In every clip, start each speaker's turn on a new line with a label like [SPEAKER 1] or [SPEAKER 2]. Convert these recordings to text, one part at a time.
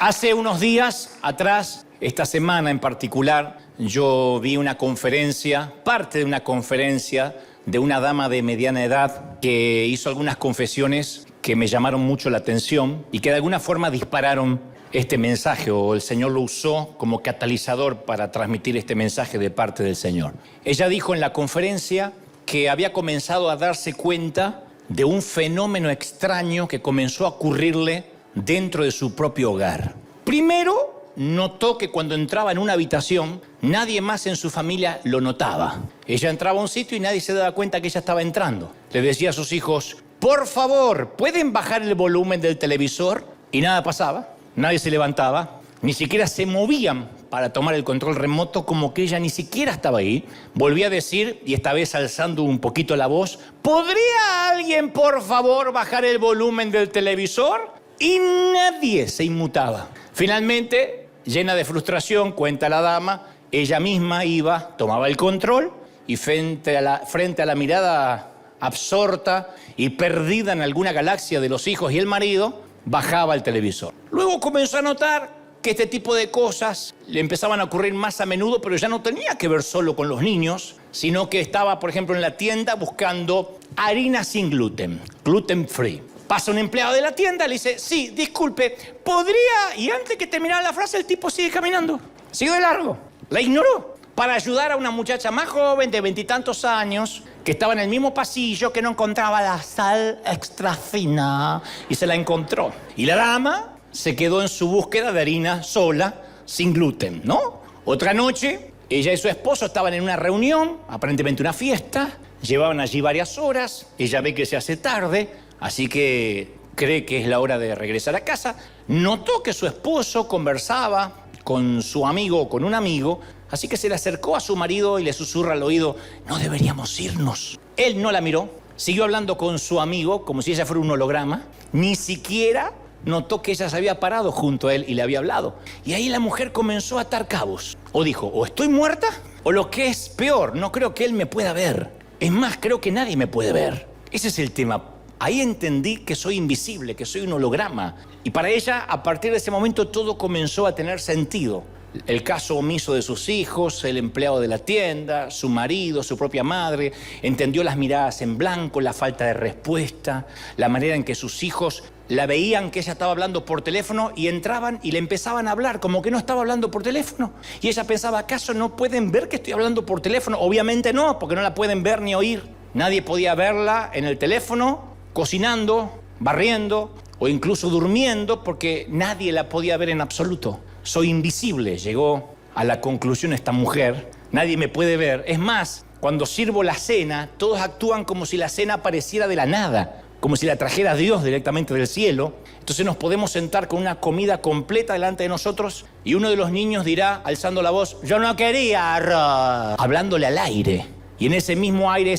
[SPEAKER 1] Hace unos días atrás, esta semana en particular, yo vi una conferencia, parte de una conferencia de una dama de mediana edad que hizo algunas confesiones que me llamaron mucho la atención y que de alguna forma dispararon este mensaje, o el Señor lo usó como catalizador para transmitir este mensaje de parte del Señor. Ella dijo en la conferencia que había comenzado a darse cuenta de un fenómeno extraño que comenzó a ocurrirle dentro de su propio hogar. Primero, notó que cuando entraba en una habitación, nadie más en su familia lo notaba. Ella entraba a un sitio y nadie se daba cuenta que ella estaba entrando. Le decía a sus hijos, por favor, ¿pueden bajar el volumen del televisor? Y nada pasaba, nadie se levantaba, ni siquiera se movían para tomar el control remoto, como que ella ni siquiera estaba ahí. Volvía a decir, y esta vez alzando un poquito la voz, ¿podría alguien, por favor, bajar el volumen del televisor? Y nadie se inmutaba. Finalmente, llena de frustración, cuenta la dama, ella misma iba, tomaba el control y frente a la mirada absorta y perdida en alguna galaxia de los hijos y el marido, bajaba el televisor. Luego comenzó a notar que este tipo de cosas le empezaban a ocurrir más a menudo, pero ya no tenía que ver solo con los niños, sino que estaba, por ejemplo, en la tienda buscando harina sin gluten, gluten free. Pasa un empleado de la tienda, le dice, sí, disculpe, ¿podría? Y antes que terminara la frase, el tipo sigue caminando. Sigue de largo. La ignoró. Para ayudar a una muchacha más joven, de 20 y tantos años, que estaba en el mismo pasillo, que no encontraba la sal extra fina, y se la encontró. Y la dama se quedó en su búsqueda de harina sola, sin gluten, ¿no? Otra noche, ella y su esposo estaban en una reunión, aparentemente una fiesta, llevaban allí varias horas, ella ve que se hace tarde, así que cree que es la hora de regresar a casa. Notó que su esposo conversaba con su amigo o con un amigo, así que se le acercó a su marido y le susurra al oído, no deberíamos irnos. Él no la miró, siguió hablando con su amigo como si ella fuera un holograma, ni siquiera notó que ella se había parado junto a él y le había hablado. Y ahí la mujer comenzó a atar cabos. O dijo, o estoy muerta, o lo que es peor, no creo que él me pueda ver. Es más, creo que nadie me puede ver. Ese es el tema. Ahí entendí que soy invisible, que soy un holograma. Y para ella, a partir de ese momento, todo comenzó a tener sentido. El caso omiso de sus hijos, el empleado de la tienda, su marido, su propia madre. Entendió las miradas en blanco, la falta de respuesta, la manera en que sus hijos la veían que ella estaba hablando por teléfono y entraban y le empezaban a hablar como que no estaba hablando por teléfono. Y ella pensaba, ¿acaso no pueden ver que estoy hablando por teléfono? Obviamente no, porque no la pueden ver ni oír. Nadie podía verla en el teléfono, cocinando, barriendo o incluso durmiendo, porque nadie la podía ver en absoluto. Soy invisible, llegó a la conclusión esta mujer. Nadie me puede ver. Es más, cuando sirvo la cena, todos actúan como si la cena apareciera de la nada, como si la trajera Dios directamente del cielo. Entonces nos podemos sentar con una comida completa delante de nosotros y uno de los niños dirá, alzando la voz, yo no quería arroz, hablándole al aire. Y en ese mismo aire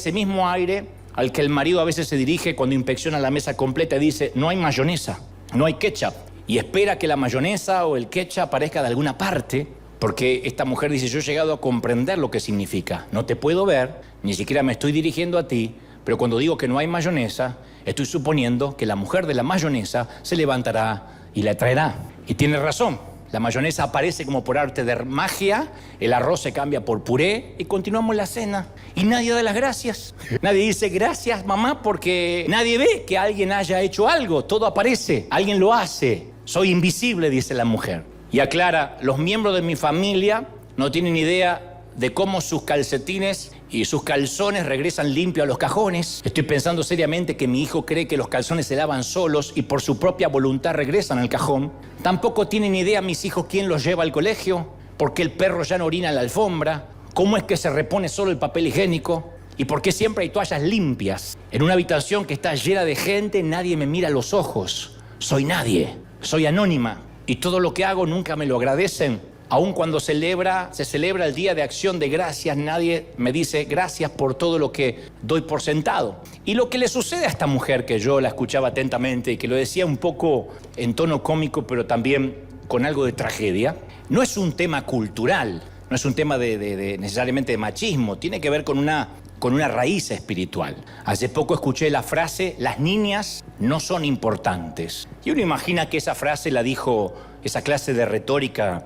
[SPEAKER 1] al que el marido a veces se dirige cuando inspecciona la mesa completa y dice, no hay mayonesa, no hay ketchup. Y espera que la mayonesa o el ketchup aparezca de alguna parte, porque esta mujer dice, yo he llegado a comprender lo que significa. No te puedo ver, ni siquiera me estoy dirigiendo a ti, pero cuando digo que no hay mayonesa, estoy suponiendo que la mujer de la mayonesa se levantará y la traerá. Y tiene razón. La mayonesa aparece como por arte de magia, el arroz se cambia por puré y continuamos la cena. Y nadie da las gracias. Nadie dice gracias, mamá, porque nadie ve que alguien haya hecho algo. Todo aparece, alguien lo hace. Soy invisible, dice la mujer. Y aclara, los miembros de mi familia no tienen idea de cómo sus calcetines y sus calzones regresan limpios a los cajones. Estoy pensando seriamente que mi hijo cree que los calzones se lavan solos y por su propia voluntad regresan al cajón. Tampoco tienen idea mis hijos quién los lleva al colegio, por qué el perro ya no orina en la alfombra, cómo es que se repone solo el papel higiénico y por qué siempre hay toallas limpias. En una habitación que está llena de gente, nadie me mira a los ojos. Soy nadie, soy anónima y todo lo que hago nunca me lo agradecen. Aun cuando se celebra el Día de Acción de Gracias, nadie me dice gracias por todo lo que doy por sentado. Y lo que le sucede a esta mujer, que yo la escuchaba atentamente y que lo decía un poco en tono cómico, pero también con algo de tragedia, no es un tema cultural, no es un tema necesariamente de machismo, tiene que ver con una raíz espiritual. Hace poco escuché la frase, las niñas no son importantes. Y uno imagina que esa frase la dijo esa clase de retórica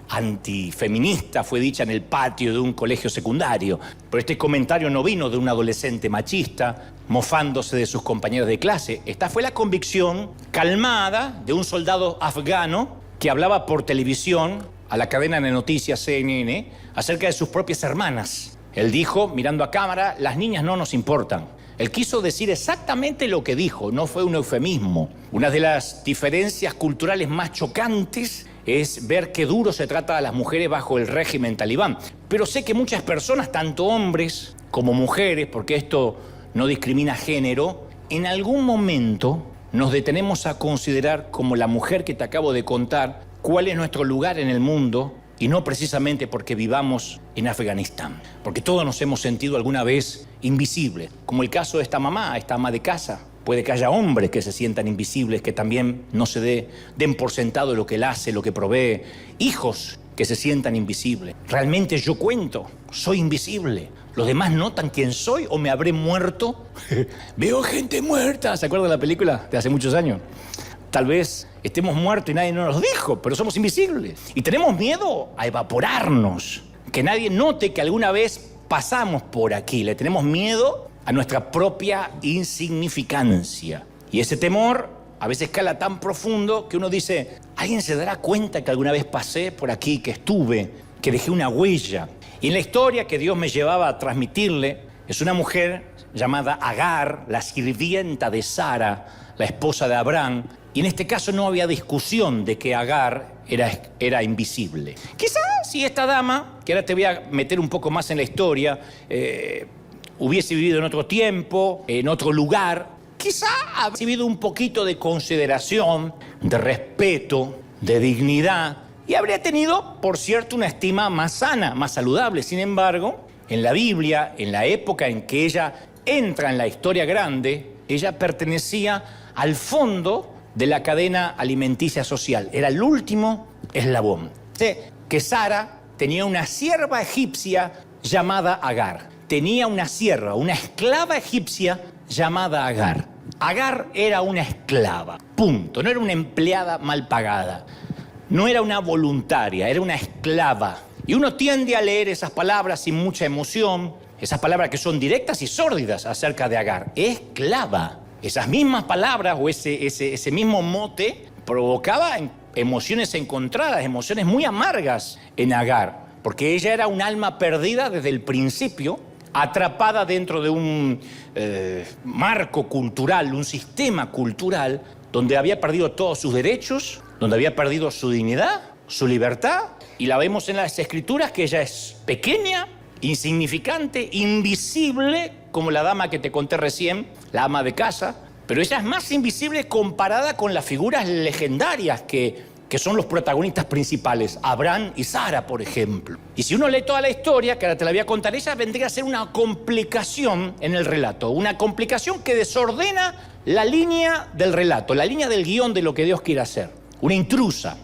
[SPEAKER 1] antifeminista fue dicha en el patio de un colegio secundario. Pero este comentario no vino de un adolescente machista mofándose de sus compañeros de clase. Esta fue la convicción calmada de un soldado afgano que hablaba por televisión a la cadena de noticias CNN acerca de sus propias hermanas. Él dijo, mirando a cámara, las niñas no nos importan. Él quiso decir exactamente lo que dijo, no fue un eufemismo. Una de las diferencias culturales más chocantes es ver qué duro se trata a las mujeres bajo el régimen talibán. Pero sé que muchas personas, tanto hombres como mujeres, porque esto no discrimina género, en algún momento nos detenemos a considerar, como la mujer que te acabo de contar, cuál es nuestro lugar en el mundo, y no precisamente porque vivamos en Afganistán. Porque todos nos hemos sentido alguna vez invisibles, como el caso de esta mamá, esta ama de casa. Puede que haya hombres que se sientan invisibles, que también no se den por sentado lo que él hace, lo que provee. Hijos que se sientan invisibles. Realmente yo cuento, soy invisible. ¿Los demás notan quién soy o me habré muerto? Veo gente muerta. ¿Se acuerdan de la película de hace muchos años? Tal vez estemos muertos y nadie nos lo dijo, pero somos invisibles. Y tenemos miedo a evaporarnos. Que nadie note que alguna vez pasamos por aquí. Le tenemos miedo a nuestra propia insignificancia. Y ese temor a veces cala tan profundo que uno dice, ¿alguien se dará cuenta que alguna vez pasé por aquí, que estuve, que dejé una huella? Y en la historia que Dios me llevaba a transmitirle, es una mujer llamada Agar, la sirvienta de Sara, la esposa de Abraham. Y en este caso no había discusión de que Agar era invisible. Quizás si esta dama, que ahora te voy a meter un poco más en la historia, hubiese vivido en otro tiempo, en otro lugar, quizá habría recibido un poquito de consideración, de respeto, de dignidad, y habría tenido, por cierto, una estima más sana, más saludable. Sin embargo, en la Biblia, en la época en que ella entra en la historia grande, ella pertenecía al fondo de la cadena alimenticia social. Era el último eslabón. Sé que Sara tenía una sierva egipcia llamada Agar. Tenía una sierva, una esclava egipcia llamada Agar. Agar era una esclava, punto. No era una empleada mal pagada. No era una voluntaria, era una esclava. Y uno tiende a leer esas palabras sin mucha emoción, esas palabras que son directas y sórdidas acerca de Agar. Esclava. Esas mismas palabras o ese mismo mote provocaba emociones encontradas, emociones muy amargas en Agar, porque ella era un alma perdida desde el principio, atrapada dentro de un marco cultural, un sistema cultural, donde había perdido todos sus derechos, donde había perdido su dignidad, su libertad, y la vemos en las Escrituras que ella es pequeña, insignificante, invisible, como la dama que te conté recién, la ama de casa, pero ella es más invisible comparada con las figuras legendarias que son los protagonistas principales, Abraham y Sara, por ejemplo. Y si uno lee toda la historia, que ahora te la voy a contar, ella vendría a ser una complicación en el relato, una complicación que desordena la línea del relato, la línea del guión de lo que Dios quiere hacer, una intrusa.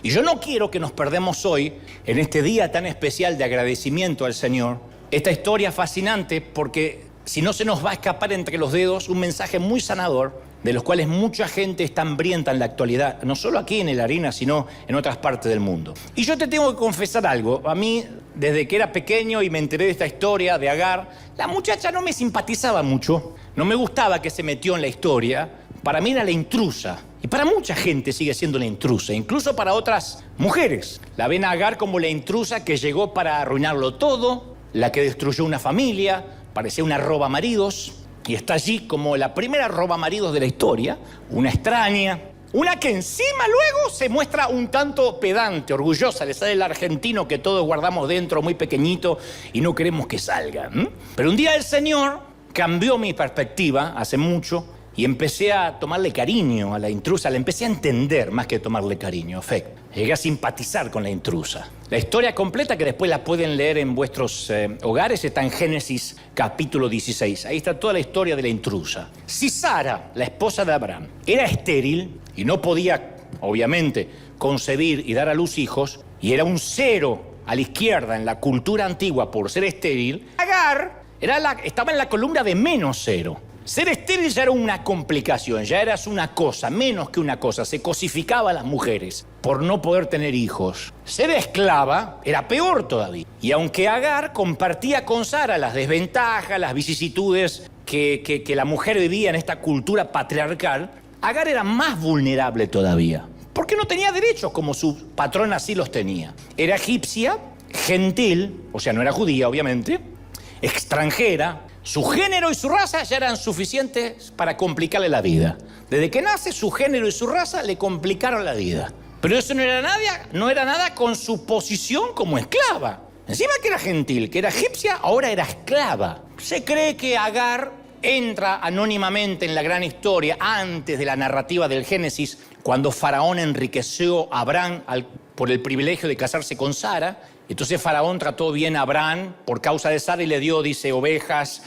[SPEAKER 1] Y yo no quiero que nos perdamos hoy, en este día tan especial de agradecimiento al Señor, esta historia fascinante, porque si no se nos va a escapar entre los dedos un mensaje muy sanador, de los cuales mucha gente está hambrienta en la actualidad, no solo aquí en el Arena, sino en otras partes del mundo. Y yo te tengo que confesar algo. A mí, desde que era pequeño y me enteré de esta historia de Agar, la muchacha no me simpatizaba mucho, no me gustaba que se metió en la historia. Para mí era la intrusa. Y para mucha gente sigue siendo la intrusa, incluso para otras mujeres. La ven a Agar como la intrusa que llegó para arruinarlo todo, la que destruyó una familia, parecía una robamaridos. Y está allí como la primera robamaridos de la historia, una extraña, una que encima luego se muestra un tanto pedante, orgullosa, le sale el argentino que todos guardamos dentro muy pequeñito y no queremos que salga. Pero un día el Señor cambió mi perspectiva hace mucho y empecé a tomarle cariño a la intrusa, la empecé a entender más que tomarle cariño, afecto. Llegué a simpatizar con la intrusa. La historia completa, que después la pueden leer en vuestros hogares, está en Génesis capítulo 16. Ahí está toda la historia de la intrusa. Si Sara, la esposa de Abraham, era estéril y no podía, obviamente, concebir y dar a luz hijos, y era un cero a la izquierda en la cultura antigua por ser estéril, Agar estaba en la columna de menos cero. Ser estéril estéril ya era una complicación, ya eras una cosa, menos que una cosa. Se cosificaba a las mujeres por no poder tener hijos. Ser esclava era peor todavía. Y aunque Agar compartía con Sara las desventajas, las vicisitudes que la mujer vivía en esta cultura patriarcal, Agar era más vulnerable todavía, porque no tenía derechos como su patrón así los tenía. Era egipcia, gentil, o sea, no era judía, obviamente, extranjera. Su género y su raza ya eran suficientes para complicarle la vida. Desde que nace, su género y su raza le complicaron la vida. Pero eso no era nada con su posición como esclava. Encima que era gentil, que era egipcia, ahora era esclava. Se cree que Agar entra anónimamente en la gran historia antes de la narrativa del Génesis, cuando Faraón enriqueció a Abraham por el privilegio de casarse con Sara. Entonces Faraón trató bien a Abraham por causa de Sara y le dio, dice, ovejas,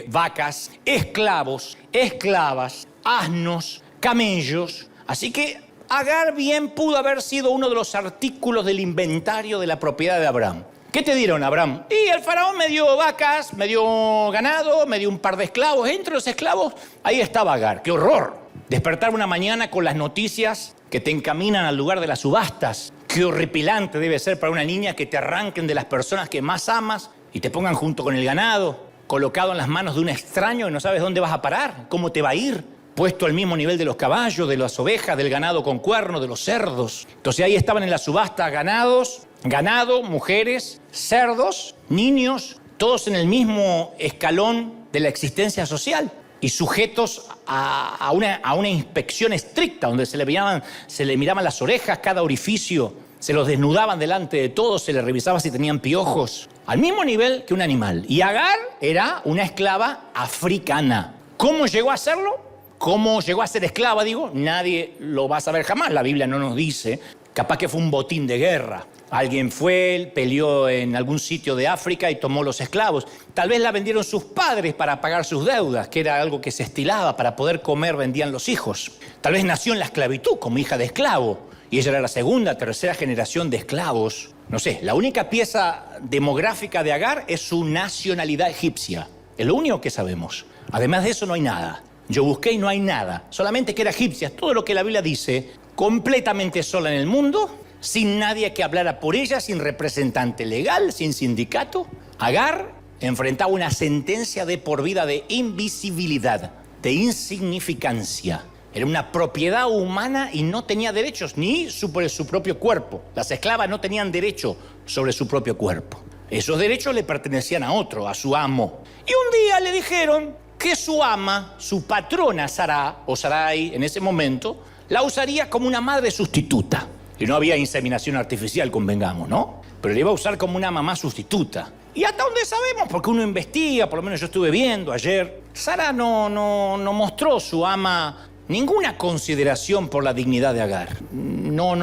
[SPEAKER 1] vacas, esclavos, esclavas, asnos, camellos. Así que Agar bien pudo haber sido uno de los artículos del inventario de la propiedad de Abraham. ¿Qué te dieron, Abraham? Y el faraón me dio vacas, me dio ganado, me dio un par de esclavos. Entre los esclavos, ahí estaba Agar. ¡Qué horror! Despertar una mañana con las noticias que te encaminan al lugar de las subastas. Qué horripilante debe ser para una niña que te arranquen de las personas que más amas y te pongan junto con el ganado, colocado en las manos de un extraño y no sabes dónde vas a parar, cómo te va a ir, puesto al mismo nivel de los caballos, de las ovejas, del ganado con cuerno, de los cerdos. Entonces ahí estaban en la subasta ganado, mujeres, cerdos, niños, todos en el mismo escalón de la existencia social y sujetos a una inspección estricta, donde se le miraban las orejas, cada orificio, se los desnudaban delante de todos, se les revisaba si tenían piojos, al mismo nivel que un animal. Y Agar era una esclava africana. ¿Cómo llegó a serlo? ¿Cómo llegó a ser esclava, digo? Nadie lo va a saber jamás, la Biblia no nos dice. Capaz que fue un botín de guerra. Alguien fue, peleó en algún sitio de África y tomó los esclavos. Tal vez la vendieron sus padres para pagar sus deudas, que era algo que se estilaba. Para poder comer vendían los hijos. Tal vez nació en la esclavitud como hija de esclavo. Y ella era la segunda, tercera generación de esclavos. No sé, la única pieza demográfica de Agar es su nacionalidad egipcia. Es lo único que sabemos. Además de eso no hay nada. Yo busqué y no hay nada. Solamente que era egipcia. Todo lo que la Biblia dice, completamente sola en el mundo, sin nadie que hablara por ella, sin representante legal, sin sindicato. Agar enfrentaba una sentencia de por vida de invisibilidad, de insignificancia. Era una propiedad humana y no tenía derechos ni sobre su propio cuerpo. Las esclavas no tenían derecho sobre su propio cuerpo. Esos derechos le pertenecían a otro, a su amo. Y un día le dijeron que su ama, su patrona Sará, o Sarai en ese momento, la usaría como una madre sustituta. Y no había inseminación artificial, convengamos, ¿no? Pero le iba a usar como una mamá sustituta. Y hasta donde sabemos, porque uno investiga, por lo menos yo estuve viendo ayer, Sara no mostró su ama ninguna consideración por la dignidad de Agar. No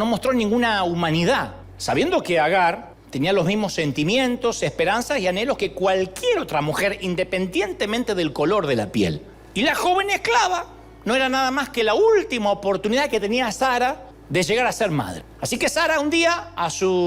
[SPEAKER 1] mostró ninguna humanidad, sabiendo que Agar tenía los mismos sentimientos, esperanzas y anhelos que cualquier otra mujer, independientemente del color de la piel. Y la joven esclava no era nada más que la última oportunidad que tenía Sara de llegar a ser madre. Así que Sara un día,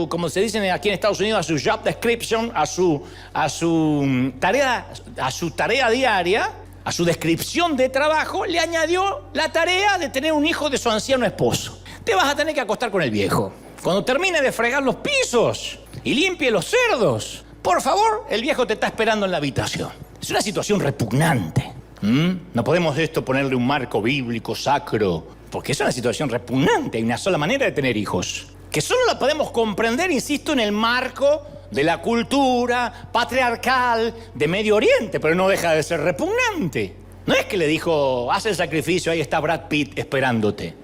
[SPEAKER 1] como se dice aquí en Estados Unidos, a su job description, a su tarea diaria, a su descripción de trabajo, le añadió la tarea de tener un hijo de su anciano esposo. Te vas a tener que acostar con el viejo. Cuando termine de fregar los pisos y limpie los cerdos, por favor, el viejo te está esperando en la habitación. Es una situación repugnante. No podemos ponerle un marco bíblico sacro, porque es una situación repugnante. Hay una sola manera de tener hijos, que solo la podemos comprender, insisto, en el marco de la cultura patriarcal de Medio Oriente, pero no deja de ser repugnante. No es que le dijo, haz el sacrificio, ahí está Brad Pitt esperándote.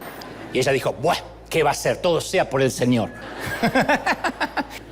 [SPEAKER 1] Y ella dijo, bueno, ¿qué va a hacer? Todo sea por el Señor.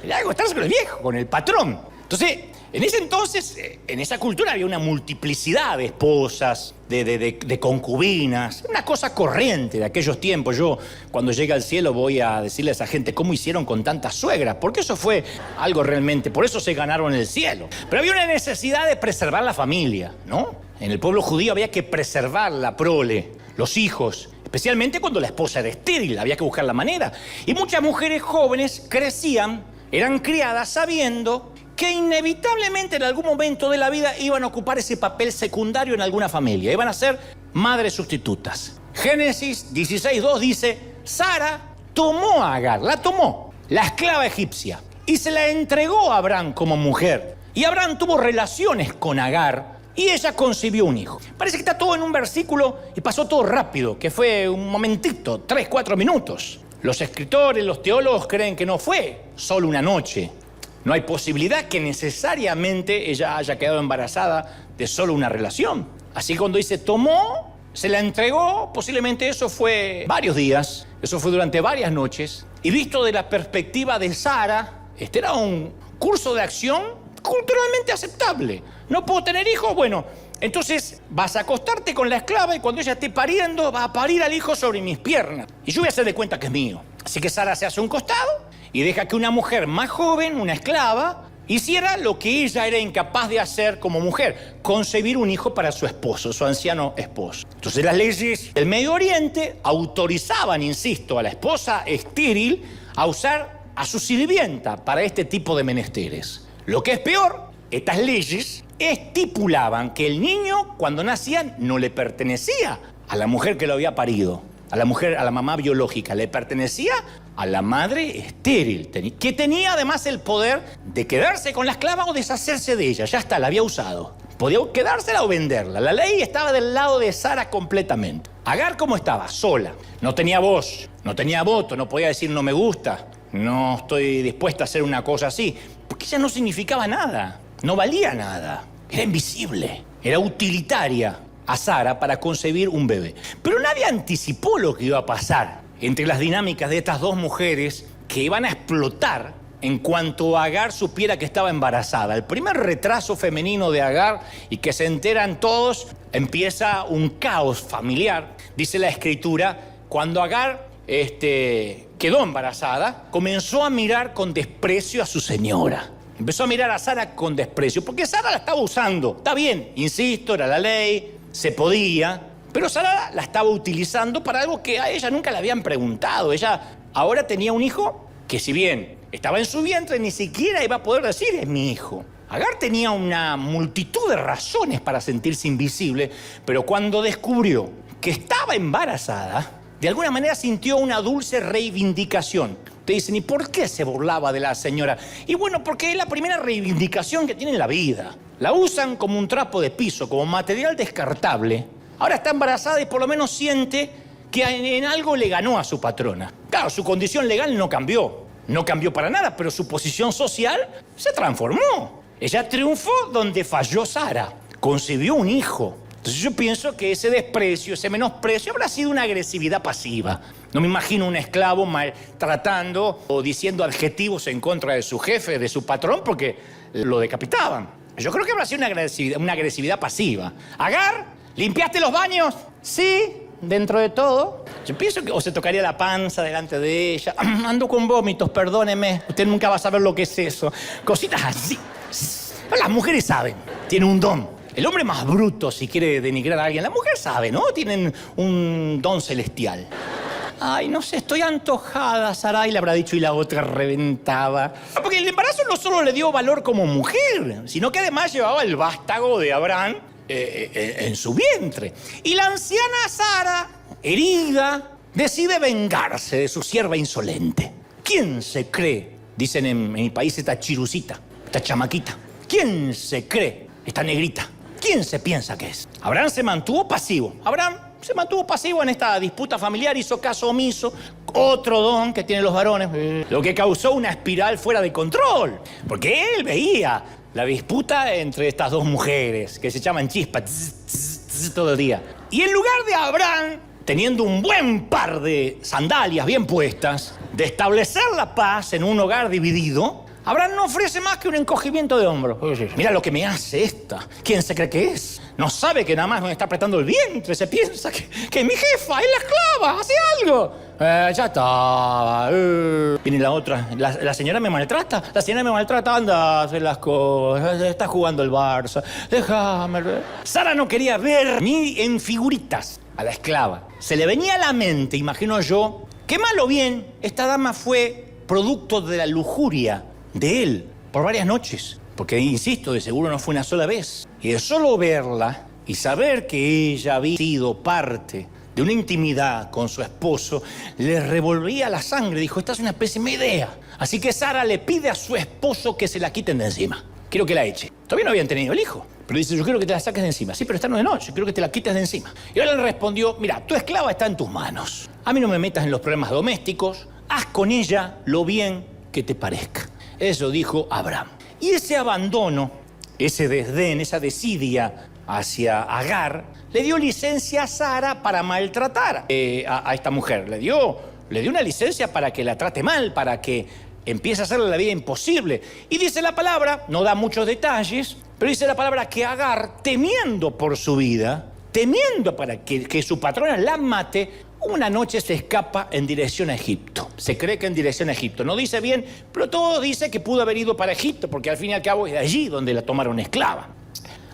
[SPEAKER 1] Le hago estar con el viejo, con el patrón. Entonces, en ese entonces, en esa cultura había una multiplicidad de esposas, de concubinas, una cosa corriente de aquellos tiempos. Yo, cuando llegue al cielo, voy a decirle a esa gente cómo hicieron con tantas suegras, porque eso fue algo realmente, por eso se ganaron el cielo. Pero había una necesidad de preservar la familia, ¿no? En el pueblo judío había que preservar la prole, los hijos, especialmente cuando la esposa era estéril, había que buscar la manera. Y muchas mujeres jóvenes crecían, eran criadas sabiendo que inevitablemente en algún momento de la vida iban a ocupar ese papel secundario en alguna familia. Iban a ser madres sustitutas. Génesis 16:2 dice, Sara tomó a Agar, la tomó, la esclava egipcia, y se la entregó a Abraham como mujer. Y Abraham tuvo relaciones con Agar y ella concibió un hijo. Parece que está todo en un versículo y pasó todo rápido, que fue un momentito, 3, 4 minutos. Los escritores, los teólogos creen que no fue solo una noche. No hay posibilidad que necesariamente ella haya quedado embarazada de solo una relación. Así que cuando dice tomó, se la entregó, posiblemente eso fue varios días, eso fue durante varias noches. Y visto de la perspectiva de Sara, este era un curso de acción culturalmente aceptable. ¿No puedo tener hijos? Bueno, entonces vas a acostarte con la esclava y cuando ella esté pariendo, va a parir al hijo sobre mis piernas. Y yo voy a hacer de cuenta que es mío. Así que Sara se hace un costado y deja que una mujer más joven, una esclava, hiciera lo que ella era incapaz de hacer como mujer, concebir un hijo para su esposo, su anciano esposo. Entonces las leyes del Medio Oriente autorizaban, insisto, a la esposa estéril a usar a su sirvienta para este tipo de menesteres. Lo que es peor, estas leyes estipulaban que el niño, cuando nacía, no le pertenecía a la mujer que lo había parido, a la mujer, a la mamá biológica, le pertenecía a la madre estéril, que tenía además el poder de quedarse con la esclava o deshacerse de ella. Ya está, la había usado. Podía quedársela o venderla. La ley estaba del lado de Sara completamente. Agar, ¿cómo estaba? Sola. No tenía voz, no tenía voto, no podía decir no me gusta, no estoy dispuesta a hacer una cosa así. Porque ella no significaba nada, no valía nada. Era invisible, era utilitaria a Sara para concebir un bebé. Pero nadie anticipó lo que iba a pasar entre las dinámicas de estas dos mujeres que iban a explotar en cuanto Agar supiera que estaba embarazada. El primer retraso femenino de Agar y que se enteran todos, empieza un caos familiar. Dice la Escritura, cuando Agar quedó embarazada, comenzó a mirar con desprecio a su señora. Empezó a mirar a Sara con desprecio, porque Sara la estaba usando. Está bien, insisto, era la ley, se podía, pero Sara la estaba utilizando para algo que a ella nunca le habían preguntado. Ella ahora tenía un hijo que, si bien estaba en su vientre, ni siquiera iba a poder decir es mi hijo. Agar tenía una multitud de razones para sentirse invisible, pero cuando descubrió que estaba embarazada, de alguna manera sintió una dulce reivindicación. Te dicen, ¿y por qué se burlaba de la señora? Y bueno, porque es la primera reivindicación que tiene en la vida. La usan como un trapo de piso, como material descartable. Ahora está embarazada y por lo menos siente que en algo le ganó a su patrona. Claro, su condición legal no cambió. No cambió para nada, pero su posición social se transformó. Ella triunfó donde falló Sara. Concibió un hijo. Entonces yo pienso que ese desprecio, ese menosprecio habrá sido una agresividad pasiva. No me imagino un esclavo maltratando o diciendo adjetivos en contra de su jefe, de su patrón, porque lo decapitaban. Yo creo que habrá sido una agresividad pasiva. Agar, ¿limpiaste los baños? Sí, dentro de todo. Yo pienso que o se tocaría la panza delante de ella. Ando con vómitos, perdóneme. Usted nunca va a saber lo que es eso. Cositas así. Las mujeres saben, tienen un don. El hombre más bruto, si quiere denigrar a alguien, la mujer sabe, ¿no? Tienen un don celestial. Ay, no sé, estoy antojada, Sarai le habrá dicho y la otra reventaba. Porque el embarazo no solo le dio valor como mujer, sino que además llevaba el vástago de Abraham en su vientre. Y la anciana Sara, herida, decide vengarse de su sierva insolente. ¿Quién se cree? Dicen en mi país esta chirucita, esta chamaquita. ¿Quién se cree? Esta negrita. ¿Quién se piensa que es? Abraham se mantuvo pasivo. Abraham se mantuvo pasivo en esta disputa familiar, hizo caso omiso, otro don que tienen los varones, lo que causó una espiral fuera de control. Porque él veía la disputa entre estas dos mujeres que se llaman chispas todo el día. Y en lugar de Abraham, teniendo un buen par de sandalias bien puestas, de establecer la paz en un hogar dividido, Abraham no ofrece más que un encogimiento de hombros. Mira lo que me hace esta. ¿Quién se cree que es? No sabe que nada más me está apretando el vientre. Se piensa que mi jefa es la esclava. Hace algo. Ya está. Viene la otra. La señora me maltrata. La señora me maltrata. Anda a hacer las cosas. Está jugando el Barça. Déjame. Sara no quería ver ni en figuritas a la esclava. Se le venía a la mente, imagino yo, que mal o bien esta dama fue producto de la lujuria de él por varias noches. Porque, insisto, de seguro no fue una sola vez. Y de solo verla y saber que ella había sido parte de una intimidad con su esposo, le revolvía la sangre. Dijo, esta es una pésima idea. Así que Sara le pide a su esposo que se la quiten de encima. Quiero que la eche. Todavía no habían tenido el hijo. Pero dice, yo quiero que te la saques de encima. Sí, pero esta no es noche, quiero que te la quites de encima. Y él le respondió, mira, tu esclava está en tus manos. A mí no me metas en los problemas domésticos. Haz con ella lo bien que te parezca. Eso dijo Abraham. Y ese abandono, ese desdén, esa desidia hacia Agar, le dio licencia a Sara para maltratar a esta mujer. Le dio una licencia para que la trate mal, para que empiece a hacerle la vida imposible. Y dice la palabra, no da muchos detalles, pero dice la palabra que Agar, temiendo por su vida, temiendo para que su patrona la mate, una noche se escapa en dirección a Egipto. Se cree que en dirección a Egipto. No dice bien, pero todo dice que pudo haber ido para Egipto, porque al fin y al cabo es de allí donde la tomaron esclava.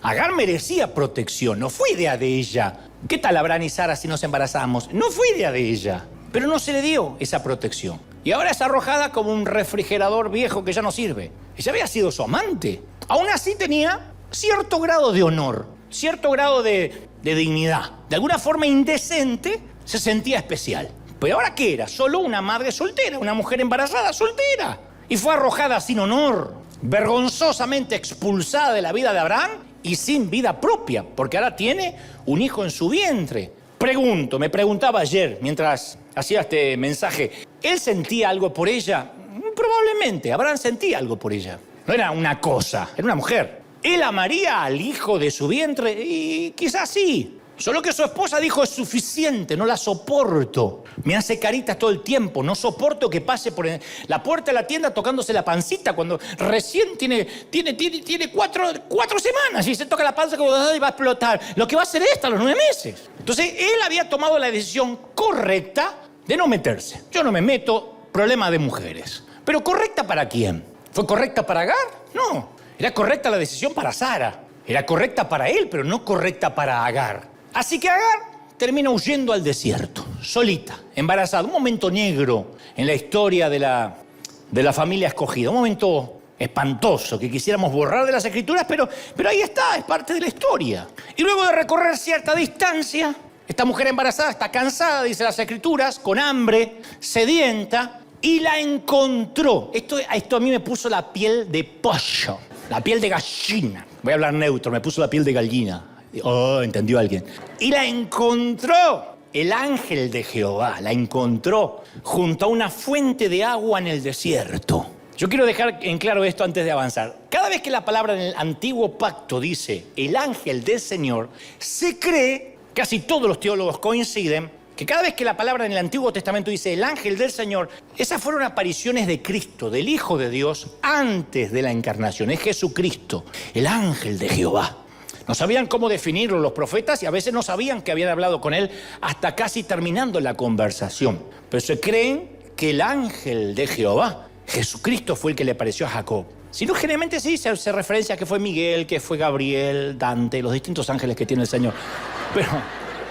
[SPEAKER 1] Agar merecía protección, no fue idea de ella. ¿Qué tal Abraham y Sara si nos embarazamos? No fue idea de ella, pero no se le dio esa protección. Y ahora es arrojada como un refrigerador viejo que ya no sirve. Ella había sido su amante. Aún así tenía cierto grado de honor, cierto grado de dignidad. De alguna forma indecente se sentía especial. Pero ahora ¿qué era? Solo una madre soltera, una mujer embarazada soltera. Y fue arrojada sin honor, vergonzosamente expulsada de la vida de Abraham y sin vida propia, porque ahora tiene un hijo en su vientre. Me preguntaba ayer, mientras hacía este mensaje, ¿él sentía algo por ella? Probablemente, Abraham sentía algo por ella. No era una cosa, era una mujer. ¿Él amaría al hijo de su vientre? Y quizás sí. Solo que su esposa dijo, es suficiente, no la soporto. Me hace caritas todo el tiempo, no soporto que pase por la puerta de la tienda tocándose la pancita cuando recién tiene 4 semanas y se toca la panza como va a explotar. Lo que va a hacer esta a los 9 meses. Entonces, él había tomado la decisión correcta de no meterse. Yo no me meto, problema de mujeres. ¿Pero correcta para quién? ¿Fue correcta para Agar? No. Era correcta la decisión para Sara. Era correcta para él, pero no correcta para Agar. Así que Agar termina huyendo al desierto, solita, embarazada. Un momento negro en la historia de la familia escogida. Un momento espantoso que quisiéramos borrar de las escrituras, pero ahí está, es parte de la historia. Y luego de recorrer cierta distancia, esta mujer embarazada está cansada, dice las escrituras, con hambre, sedienta, y la encontró. Esto a mí me puso la piel de pollo, la piel de gallina. Voy a hablar neutro, me puso la piel de gallina. Oh, entendió alguien. Y la encontró. El ángel de Jehová la encontró junto a una fuente de agua en el desierto. Yo quiero dejar en claro esto antes de avanzar. Cada vez que la palabra en el antiguo pacto dice el ángel del Señor, se cree, casi todos los teólogos coinciden, que cada vez que la palabra en el Antiguo Testamento dice el ángel del Señor, esas fueron apariciones de Cristo, del Hijo de Dios, antes de la encarnación. Es Jesucristo, el ángel de Jehová. No sabían cómo definirlo los profetas y a veces no sabían que habían hablado con él hasta casi terminando la conversación. Pero se creen que el ángel de Jehová, Jesucristo, fue el que le apareció a Jacob. Si no, generalmente sí se hace referencia a que fue Miguel, que fue Gabriel, Dante, los distintos ángeles que tiene el Señor.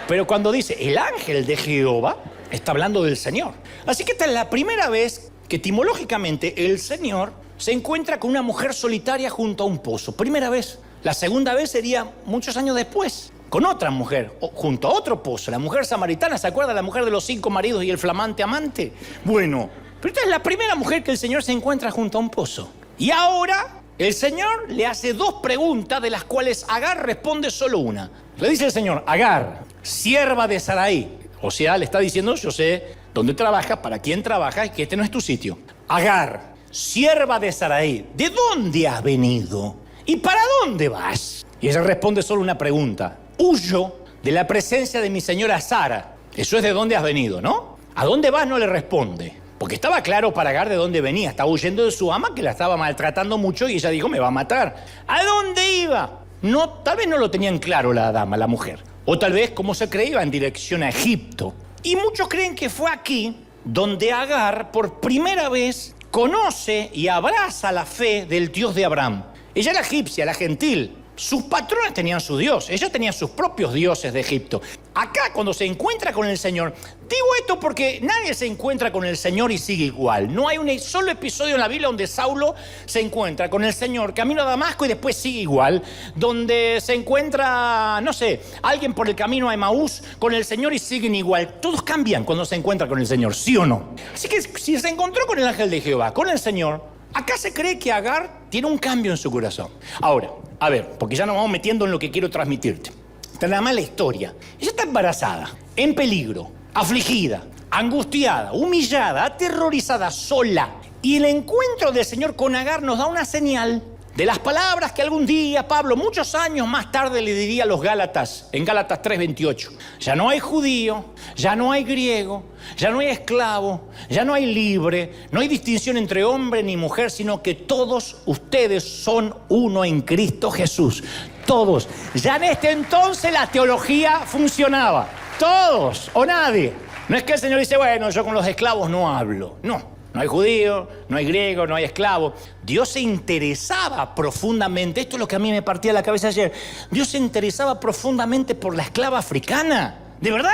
[SPEAKER 1] Pero cuando dice el ángel de Jehová, está hablando del Señor. Así que esta es la primera vez que etimológicamente el Señor se encuentra con una mujer solitaria junto a un pozo. Primera vez. La segunda vez sería muchos años después, con otra mujer, junto a otro pozo. La mujer samaritana, ¿se acuerda? La mujer de los 5 maridos y el flamante amante. Bueno, pero esta es la primera mujer que el Señor se encuentra junto a un pozo. Y ahora el Señor le hace 2 preguntas, de las cuales Agar responde solo una. Le dice el Señor, Agar, sierva de Sarai. O sea, le está diciendo, yo sé dónde trabajas, para quién trabajas y que este no es tu sitio. Agar, sierva de Sarai, ¿de dónde has venido? ¿Y para dónde vas? Y ella responde solo una pregunta. Huyo de la presencia de mi señora Sara. Eso es de dónde has venido, ¿no? ¿A dónde vas? No le responde. Porque estaba claro para Agar de dónde venía. Estaba huyendo de su ama que la estaba maltratando mucho y ella dijo, me va a matar. ¿A dónde iba? No, tal vez no lo tenían claro la dama, la mujer. O tal vez, como se creía, iba en dirección a Egipto. Y muchos creen que fue aquí donde Agar por primera vez conoce y abraza la fe del Dios de Abraham. Ella era egipcia, era gentil. Sus patrones tenían su dios, ella tenía sus propios dioses de Egipto. Acá, cuando se encuentra con el Señor, digo esto porque nadie se encuentra con el Señor y sigue igual. No hay un solo episodio en la Biblia donde Saulo se encuentra con el Señor, camino a Damasco y después sigue igual. Donde se encuentra, no sé, alguien por el camino a Emaús con el Señor y siguen igual. Todos cambian cuando se encuentran con el Señor, ¿sí o no? Así que si se encontró con el ángel de Jehová, con el Señor, acá se cree que Agar tiene un cambio en su corazón. Ahora, a ver, porque ya nos vamos metiendo en lo que quiero transmitirte. Está nada más la historia. Ella está embarazada, en peligro, afligida, angustiada, humillada, aterrorizada, sola. Y el encuentro del Señor con Agar nos da una señal de las palabras que algún día Pablo, muchos años más tarde, le diría a los Gálatas, en Gálatas 3:28. Ya no hay judío, ya no hay griego, ya no hay esclavo, ya no hay libre, no hay distinción entre hombre ni mujer, sino que todos ustedes son uno en Cristo Jesús. Todos. Ya en este entonces la teología funcionaba. Todos o nadie. No es que el Señor dice, bueno, yo con los esclavos no hablo. No. No hay judío, no hay griego, no hay esclavo. Dios se interesaba profundamente, esto es lo que a mí me partía la cabeza ayer, Dios se interesaba profundamente por la esclava africana. ¿De verdad?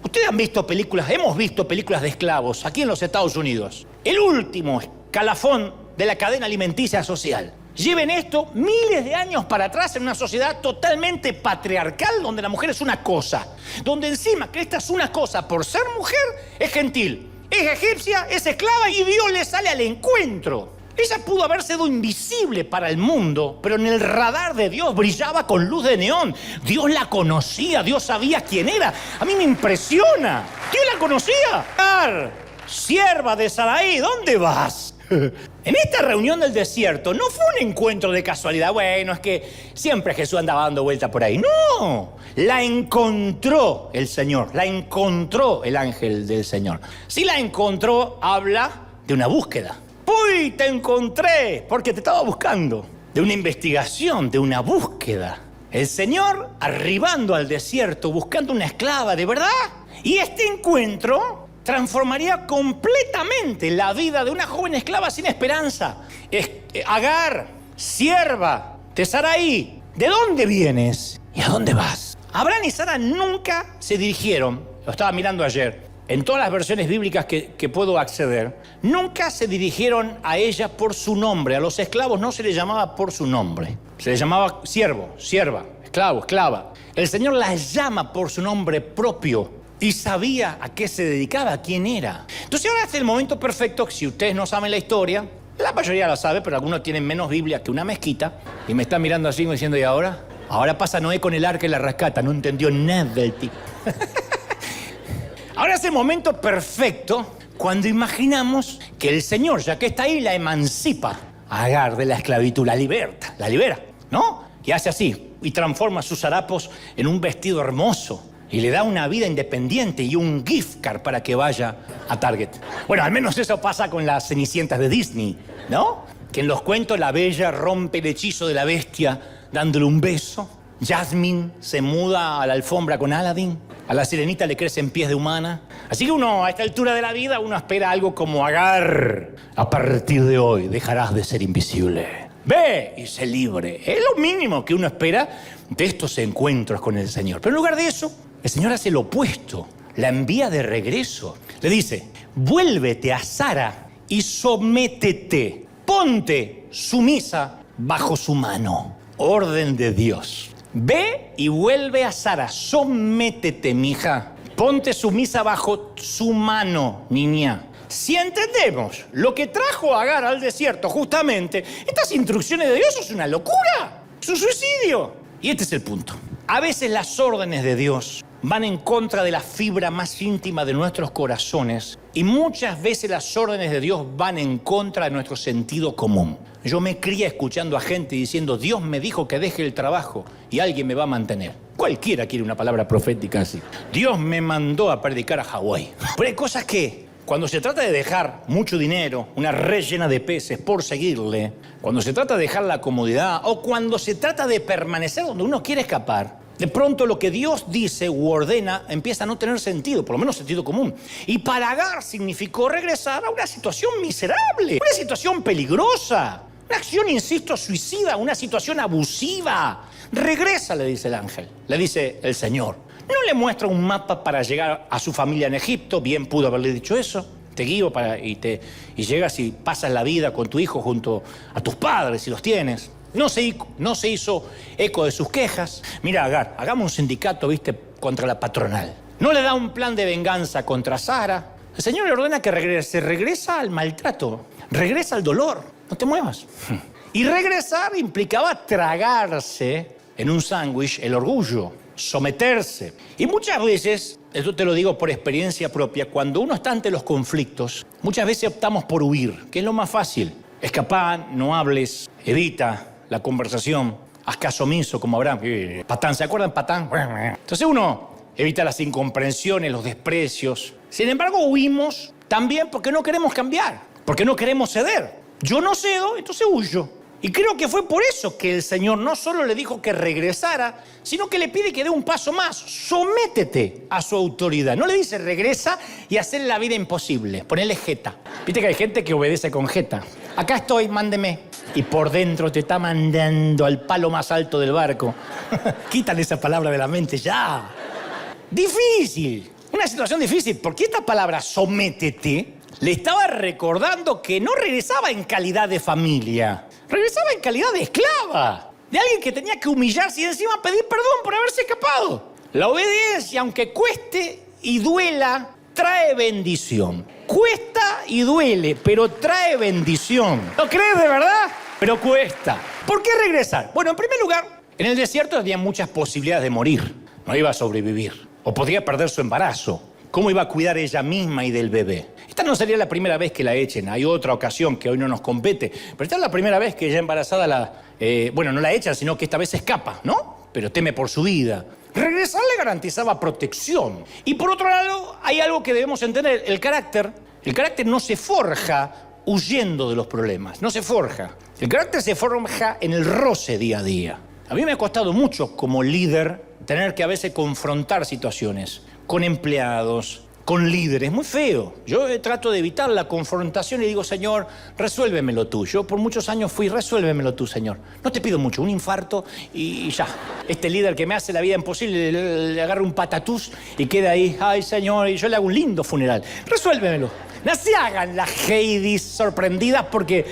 [SPEAKER 1] Ustedes han visto películas, hemos visto películas de esclavos aquí en los Estados Unidos. El último escalafón de la cadena alimenticia social. Lleven esto miles de años para atrás en una sociedad totalmente patriarcal donde la mujer es una cosa. Donde encima que esta es una cosa por ser mujer es gentil. Es egipcia, es esclava y Dios le sale al encuentro. Ella pudo haber sido invisible para el mundo, pero en el radar de Dios brillaba con luz de neón. Dios la conocía, Dios sabía quién era. A mí me impresiona. Dios la conocía. Sierva de Sarai, ¿dónde vas? En esta reunión del desierto no fue un encuentro de casualidad. Bueno, es que siempre Jesús andaba dando vuelta por ahí. No, la encontró el Señor, la encontró el ángel del Señor. Si la encontró, habla de una búsqueda. ¡Uy, te encontré! Porque te estaba buscando. De una investigación, de una búsqueda. El Señor arribando al desierto, buscando una esclava, ¿de verdad? Y este encuentro transformaría completamente la vida de una joven esclava sin esperanza. Agar, sierva de Sarai, ¿de dónde vienes y a dónde vas? Abraham y Sara nunca se dirigieron, lo estaba mirando ayer, en todas las versiones bíblicas que puedo acceder, nunca se dirigieron a ella por su nombre. A los esclavos no se les llamaba por su nombre. Se les llamaba siervo, sierva, esclavo, esclava. El Señor las llama por su nombre propio. Y sabía a qué se dedicaba, a quién era. Entonces ahora es el momento perfecto, si ustedes no saben la historia, la mayoría la sabe, pero algunos tienen menos Biblia que una mezquita, y me están mirando así diciendo, ¿y ahora? Ahora pasa Noé con el arca y la rescata, no entendió nada del tipo. Ahora es el momento perfecto cuando imaginamos que el Señor, ya que está ahí, la emancipa a Agar de la esclavitud, la libera, ¿no? Y hace así, y transforma sus harapos en un vestido hermoso. Y le da una vida independiente y un gift card para que vaya a Target. Bueno, al menos eso pasa con las cenicientas de Disney, ¿no? Que en los cuentos la bella rompe el hechizo de la bestia dándole un beso. Jasmine se muda a la alfombra con Aladdin. A la sirenita le crecen pies de humana. Así que uno, a esta altura de la vida, uno espera algo como Agar. A partir de hoy dejarás de ser invisible. Ve y sé libre. Es lo mínimo que uno espera de estos encuentros con el Señor. Pero en lugar de eso, el Señor hace lo opuesto, la envía de regreso. Le dice, vuélvete a Sara y sométete, ponte sumisa bajo su mano. Orden de Dios. Ve y vuelve a Sara, sométete, mija. Ponte sumisa bajo su mano, niña. Si entendemos lo que trajo a Agar al desierto, justamente, estas instrucciones de Dios es una locura, es un suicidio. Y este es el punto. A veces las órdenes de Dios van en contra de la fibra más íntima de nuestros corazones y muchas veces las órdenes de Dios van en contra de nuestro sentido común. Yo me crié escuchando a gente diciendo, Dios me dijo que deje el trabajo y alguien me va a mantener. Cualquiera quiere una palabra profética así. Dios me mandó a predicar a Hawái. Pero hay cosas que, cuando se trata de dejar mucho dinero, una red llena de peces por seguirle, cuando se trata de dejar la comodidad o cuando se trata de permanecer donde uno quiere escapar, de pronto lo que Dios dice u ordena empieza a no tener sentido, por lo menos sentido común. Y para Agar significó regresar a una situación miserable, una situación peligrosa, una acción, insisto, suicida, una situación abusiva, Regresa, le dice el ángel, le dice el Señor. No le muestra un mapa para llegar a su familia en Egipto, bien pudo haberle dicho eso. Te guío y llegas y pasas la vida con tu hijo junto a tus padres si los tienes. No se hizo eco de sus quejas. Mira, Agar, hagamos un sindicato, ¿viste?, contra la patronal. No le da un plan de venganza contra Sara. El Señor le ordena que regresa al maltrato, regresa al dolor. No te muevas. Y regresar implicaba tragarse en un sándwich el orgullo, someterse. Y muchas veces, esto te lo digo por experiencia propia, cuando uno está ante los conflictos, muchas veces optamos por huir, que es lo más fácil. Escapá, no hables, evita la conversación, haz caso omiso como Abraham. Patán, ¿se acuerdan Patán? Entonces uno evita las incomprensiones, los desprecios. Sin embargo, huimos también porque no queremos cambiar, porque no queremos ceder. Yo no cedo, entonces huyo. Y creo que fue por eso que el Señor no solo le dijo que regresara, sino que le pide que dé un paso más. Sométete a su autoridad. No le dice regresa y hacerle la vida imposible. Ponele jeta. Viste que hay gente que obedece con jeta. Acá estoy, mándeme. Y por dentro te está mandando al palo más alto del barco. Quítale esa palabra de la mente ya. Difícil. Una situación difícil. Porque esta palabra sométete le estaba recordando que no regresaba en calidad de familia. Regresaba en calidad de esclava, de alguien que tenía que humillarse y encima pedir perdón por haberse escapado. La obediencia, aunque cueste y duela, trae bendición. Cuesta y duele, pero trae bendición. ¿Lo crees de verdad? Pero cuesta. ¿Por qué regresar? Bueno, en primer lugar, en el desierto había muchas posibilidades de morir. No iba a sobrevivir. O podría perder su embarazo. ¿Cómo iba a cuidar ella misma y del bebé? Esta no sería la primera vez que la echen. Hay otra ocasión que hoy no nos compete. Pero esta es la primera vez que ella embarazada no la echan, sino que esta vez escapa, ¿no? Pero teme por su vida. Regresar le garantizaba protección. Y por otro lado, hay algo que debemos entender. El carácter no se forja huyendo de los problemas. No se forja. El carácter se forja en el roce día a día. A mí me ha costado mucho como líder tener que a veces confrontar situaciones con empleados, con líderes. Muy feo. Yo trato de evitar la confrontación y digo, Señor, resuélvemelo tú. Yo por muchos años resuélvemelo tú, Señor. No te pido mucho, un infarto y ya. Este líder que me hace la vida imposible, le agarra un patatús y queda ahí, ay, Señor, y yo le hago un lindo funeral. Resuélvemelo. No se hagan las Heidis sorprendidas porque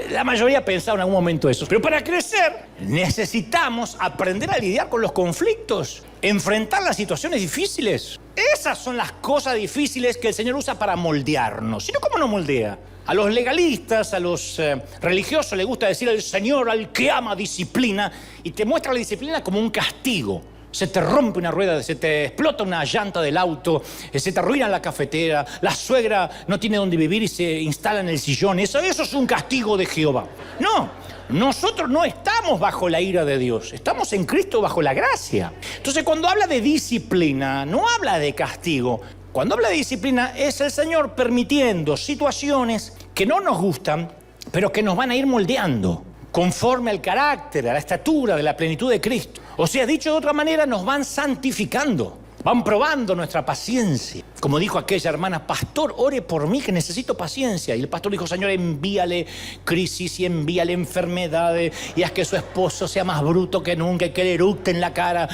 [SPEAKER 1] la mayoría pensaba en algún momento eso. Pero para crecer necesitamos aprender a lidiar con los conflictos, enfrentar las situaciones difíciles. Esas son las cosas difíciles que el Señor usa para moldearnos. Si no, ¿cómo nos moldea? A los legalistas, a los religiosos les gusta decir el Señor al que ama disciplina y te muestra la disciplina como un castigo. Se te rompe una rueda, se te explota una llanta del auto, se te arruina la cafetera, la suegra no tiene dónde vivir y se instala en el sillón. Eso es un castigo de Jehová. No, nosotros no estamos bajo la ira de Dios, estamos en Cristo bajo la gracia. Entonces, cuando habla de disciplina, no habla de castigo. Cuando habla de disciplina, es el Señor permitiendo situaciones que no nos gustan, pero que nos van a ir moldeando conforme al carácter, a la estatura de la plenitud de Cristo. O sea, dicho de otra manera, nos van santificando, van probando nuestra paciencia. Como dijo aquella hermana, pastor, ore por mí que necesito paciencia. Y el pastor dijo, Señor, envíale crisis y envíale enfermedades y haz que su esposo sea más bruto que nunca y que le eructe en la cara.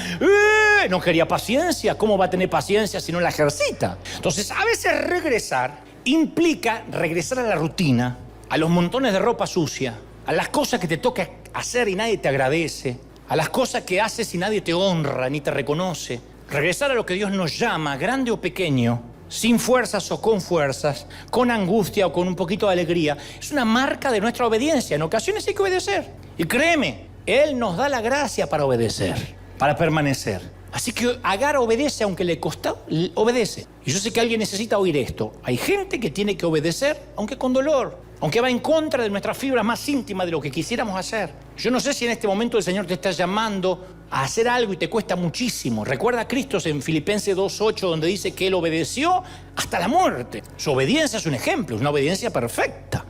[SPEAKER 1] No quería paciencia. ¿Cómo va a tener paciencia si no la ejercita? Entonces, a veces regresar implica regresar a la rutina, a los montones de ropa sucia, a las cosas que te toca hacer y nadie te agradece, a las cosas que haces y nadie te honra ni te reconoce. Regresar a lo que Dios nos llama, grande o pequeño, sin fuerzas o con fuerzas, con angustia o con un poquito de alegría, es una marca de nuestra obediencia. En ocasiones hay que obedecer. Y créeme, Él nos da la gracia para obedecer, para permanecer. Así que Agar obedece, aunque le costó, obedece. Y yo sé que alguien necesita oír esto. Hay gente que tiene que obedecer, aunque con dolor, aunque va en contra de nuestras fibras más íntimas de lo que quisiéramos hacer. Yo no sé si en este momento el Señor te está llamando a hacer algo y te cuesta muchísimo. Recuerda a Cristo en Filipenses 2:8, donde dice que Él obedeció hasta la muerte. Su obediencia es un ejemplo, es una obediencia perfecta.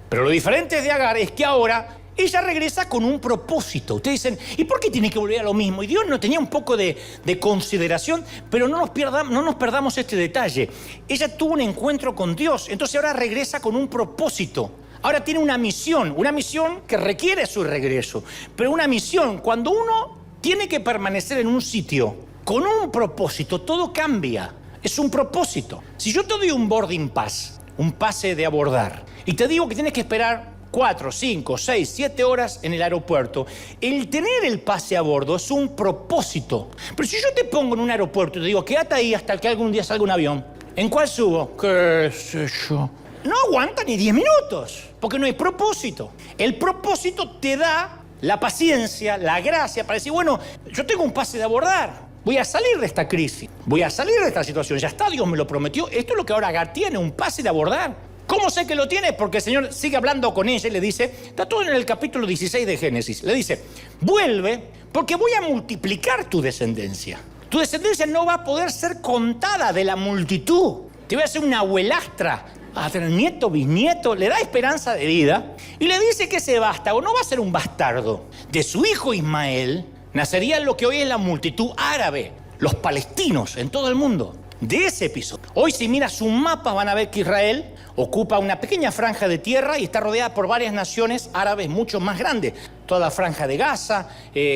[SPEAKER 1] Pero lo diferente de Agar es que ahora ella regresa con un propósito. Ustedes dicen, ¿y por qué tiene que volver a lo mismo? Y Dios no tenía un poco de consideración, pero no nos perdamos este detalle. Ella tuvo un encuentro con Dios, entonces ahora regresa con un propósito. Ahora tiene una misión que requiere su regreso. Pero una misión, cuando uno tiene que permanecer en un sitio con un propósito, todo cambia. Es un propósito. Si yo te doy un boarding pass, un pase de abordar, y te digo que tienes que esperar 4, 5, 6, 7 horas en el aeropuerto, el tener el pase a bordo es un propósito. Pero si yo te pongo en un aeropuerto y te digo, quédate ahí hasta que algún día salga un avión, ¿en cuál subo? ¿Qué sé yo? No aguanta ni 10 minutos, porque no hay propósito. El propósito te da la paciencia, la gracia para decir, bueno, yo tengo un pase de abordar. Voy a salir de esta crisis, voy a salir de esta situación. Ya está, Dios me lo prometió. Esto es lo que ahora Agar tiene, un pase de abordar. ¿Cómo sé que lo tiene? Porque el Señor sigue hablando con ella y le dice, está todo en el capítulo 16 de Génesis, le dice, vuelve porque voy a multiplicar tu descendencia. Tu descendencia no va a poder ser contada de la multitud. Te voy a hacer una abuelastra, a tener nieto, bisnieto, le da esperanza de vida y le dice que ese vástago no va a ser un bastardo. De su hijo Ismael nacería lo que hoy es la multitud árabe, los palestinos en todo el mundo. De ese episodio. Hoy si miras un mapa van a ver que Israel ocupa una pequeña franja de tierra y está rodeada por varias naciones árabes mucho más grandes. Toda la franja de Gaza,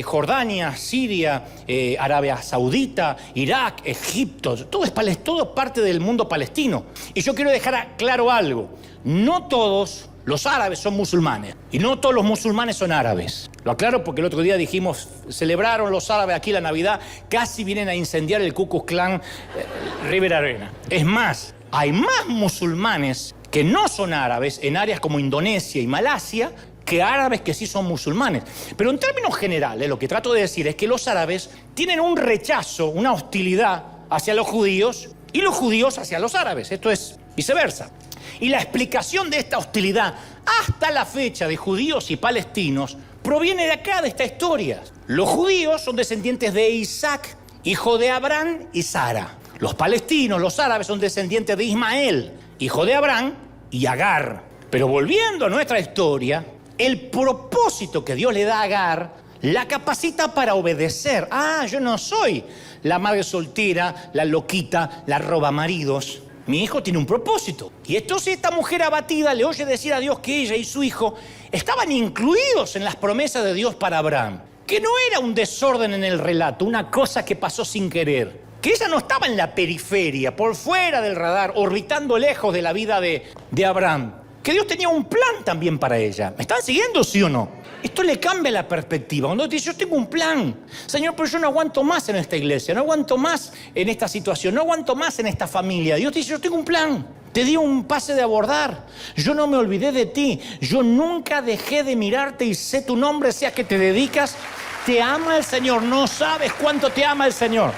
[SPEAKER 1] Jordania, Siria, Arabia Saudita, Irak, Egipto, todo es todo parte del mundo palestino. Y yo quiero dejar claro algo, no todos los árabes son musulmanes y no todos los musulmanes son árabes. Lo aclaro porque el otro día dijimos, celebraron los árabes aquí la Navidad, casi vienen a incendiar el Ku Klux Klan River Arena. Es más, hay más musulmanes que no son árabes en áreas como Indonesia y Malasia que árabes que sí son musulmanes. Pero en términos generales, lo que trato de decir es que los árabes tienen un rechazo, una hostilidad hacia los judíos y los judíos hacia los árabes. Esto es viceversa. Y la explicación de esta hostilidad hasta la fecha de judíos y palestinos proviene de acá, de esta historia. Los judíos son descendientes de Isaac, hijo de Abraham y Sara. Los palestinos, los árabes, son descendientes de Ismael, hijo de Abraham y Agar. Pero volviendo a nuestra historia, el propósito que Dios le da a Agar la capacita para obedecer. Yo no soy la madre soltera, la loquita, la roba maridos. Mi hijo tiene un propósito. Y entonces esta mujer abatida le oye decir a Dios que ella y su hijo estaban incluidos en las promesas de Dios para Abraham. Que no era un desorden en el relato, una cosa que pasó sin querer. Que ella no estaba en la periferia, por fuera del radar, orbitando lejos de la vida de Abraham. Que Dios tenía un plan también para ella. ¿Me están siguiendo, sí o no? Esto le cambia la perspectiva. Cuando dice, yo tengo un plan. Señor, pero yo no aguanto más en esta iglesia, no aguanto más en esta situación, no aguanto más en esta familia. Dios dice, yo tengo un plan. Te di un pase de abordar. Yo no me olvidé de ti. Yo nunca dejé de mirarte y sé tu nombre, sea que te dedicas. Te ama el Señor. No sabes cuánto te ama el Señor.